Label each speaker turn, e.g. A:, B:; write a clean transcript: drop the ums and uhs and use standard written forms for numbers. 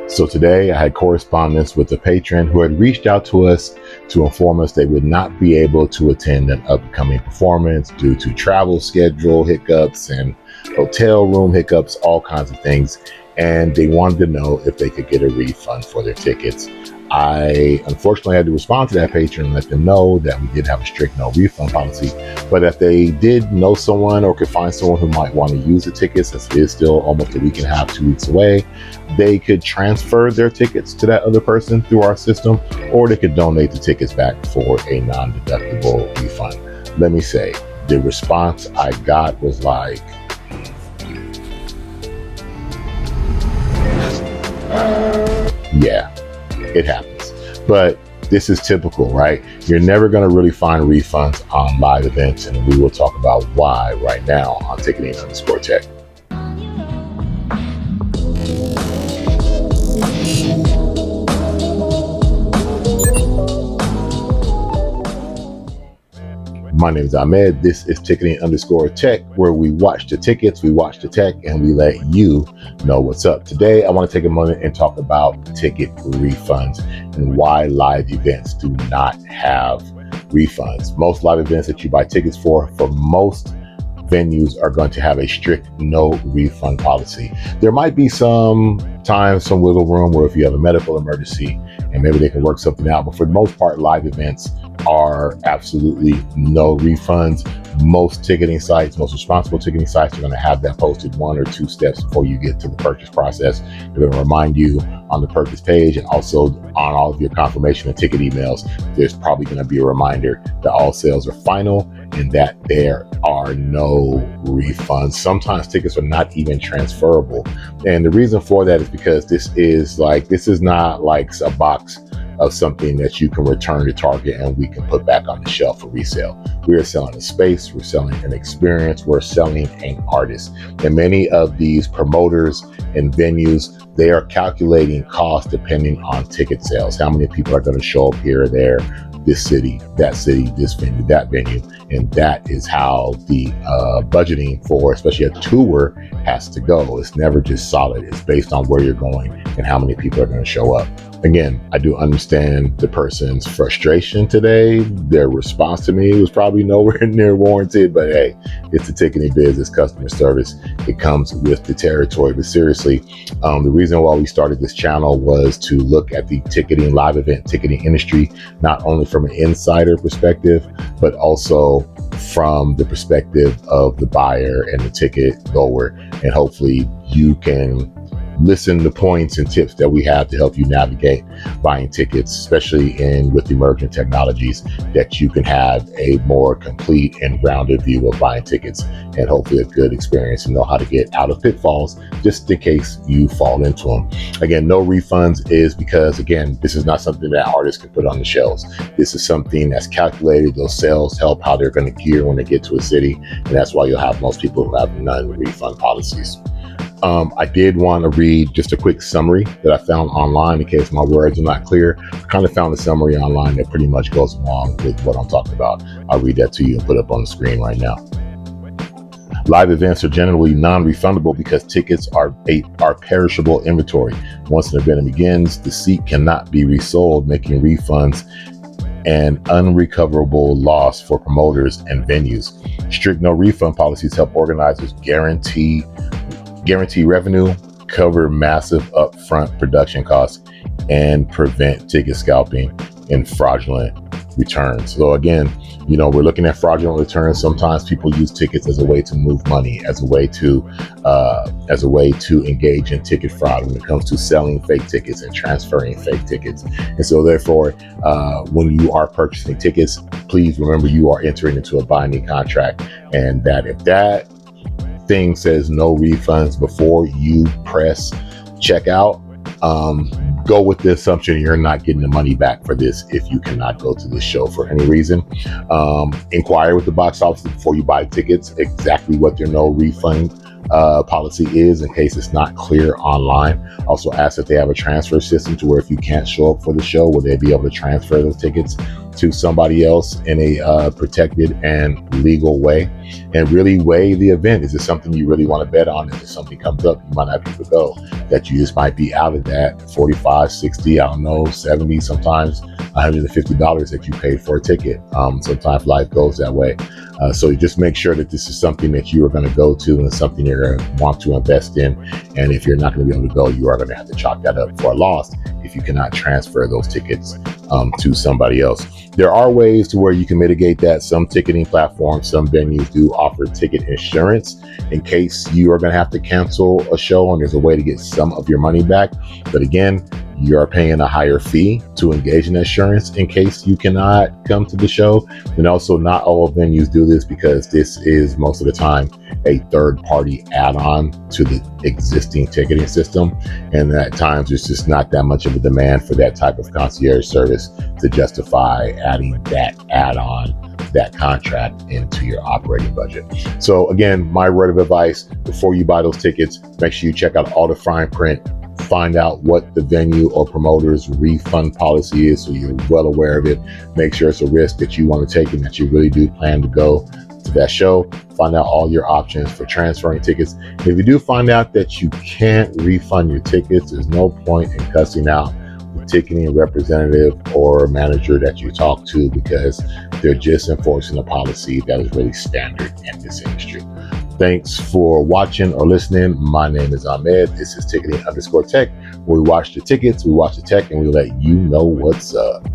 A: So today I had correspondence with a patron who had reached out to us to inform us they would not be able to attend an upcoming performance due to travel schedule hiccups and hotel room hiccups, all kinds of things. And they wanted to know if they could get a refund for their tickets. I unfortunately had to respond to that patron and let them know that we did have a strict no refund policy, but if they did know someone or could find someone who might want to use the tickets, since it is still almost a week and a half, 2 weeks away, they could transfer their tickets to that other person through our system, or they could donate the tickets back for a non-deductible refund. Let me say, the response I got was like, yeah, it happens. But this is typical, right? You're never going to really find refunds on live events, and we will talk about why right now on Ticketing_Tech. My name is Ahmed. This is Ticketing_Tech, where we watch the tickets, we watch the tech, and we let you know what's up. Today, I want to take a moment and talk about ticket refunds and why live events do not have refunds. Most live events that you buy tickets for most venues are going to have a strict no refund policy. There might be some wiggle room where if you have a medical emergency and maybe they can work something out, but for the most part, live events are absolutely no refunds. Most ticketing sites, most responsible ticketing sites are going to have that posted 1 or 2 steps before you get to the purchase process. They're going to remind you on the purchase page, and also on all of your confirmation and ticket emails, there's probably going to be a reminder that all sales are final and that there are no refunds. Sometimes tickets are not even transferable. And the reason for that is because this is not like a box of something that you can return to Target and we can put back on the shelf for resale. We are selling a space, we're selling an experience, we're selling an artist. And many of these promoters and venues, they are calculating costs depending on ticket sales. How many people are going to show up here or there, this city, this venue, that venue. And that is how the budgeting for, especially a tour, has to go. It's never just solid. It's based on where you're going and how many people are going to show up. Again, I do understand the person's frustration today. Their response to me was probably nowhere near warranted, but hey, it's the ticketing business, customer service. It comes with the territory. But seriously, the reason why we started this channel was to look at the live event ticketing industry, not only from an insider perspective, but also from the perspective of the buyer and the ticket goer. And hopefully you can listen to points and tips that we have to help you navigate buying tickets, especially with emerging technologies, that you can have a more complete and rounded view of buying tickets and hopefully a good experience and know how to get out of pitfalls just in case you fall into them. Again, no refunds is because, again, this is not something that artists can put on the shelves. This is something that's calculated. Those sales help how they're going to gear when they get to a city, and that's why you'll have most people who have non-refund policies. I did want to read just a quick summary that I found online in case my words are not clear. I kind of found a summary online that pretty much goes along with what I'm talking about. I'll read that to you and put it up on the screen right now. Live events are generally non-refundable because tickets are perishable inventory. Once an event begins, the seat cannot be resold, making refunds an unrecoverable loss for promoters and venues. Strict no refund policies help organizers guarantee revenue, cover massive upfront production costs, and prevent ticket scalping and fraudulent returns. So again, we're looking at fraudulent returns. Sometimes people use tickets as a way to move money, as a way to engage in ticket fraud when it comes to selling fake tickets and transferring fake tickets. And so therefore, when you are purchasing tickets, please remember you are entering into a binding contract, and that if that thing says no refunds before you press checkout, go with the assumption you're not getting the money back for this if you cannot go to this show for any reason. Inquire with the box office before you buy tickets exactly what their no refund policy is in case it's not clear online. Also ask if they have a transfer system to where if you can't show up for the show, will they be able to transfer those tickets to somebody else in a protected and legal way, and really weigh the event. Is it something you really want to bet on? If something comes up, you might not be able to go, that you just might be out of that 45, 60, I don't know, 70, sometimes $150 that you paid for a ticket. Sometimes life goes that way. So just make sure that this is something that you are going to go to and something you're going to want to invest in. And if you're not going to be able to go, you are going to have to chalk that up for a loss if you cannot transfer those tickets to somebody else. There are ways to where you can mitigate that. Some ticketing platforms, some venues do offer ticket insurance in case you are going to have to cancel a show, and there's a way to get some of your money back. But again, you are paying a higher fee to engage in insurance in case you cannot come to the show. And also, not all venues do this, because this is most of the time a third-party add-on to the existing ticketing system, and at times there's just not that much of a demand for that type of concierge service to justify adding that add-on, that contract, into your operating budget. So again, my word of advice: before you buy those tickets, make sure you check out all the fine print. Find out what the venue or promoter's refund policy is, so you're well aware of it. Make sure it's a risk that you want to take and that you really do plan to go to that show. Find out all your options for transferring tickets. If you do find out that you can't refund your tickets, there's no point in cussing out the ticketing representative or manager that you talk to, because they're just enforcing a policy that is really standard in this industry. Thanks for watching or listening. My name is Ahmed. This is Ticketing_Tech, where we watch the tickets, we watch the tech, and we let you know what's up.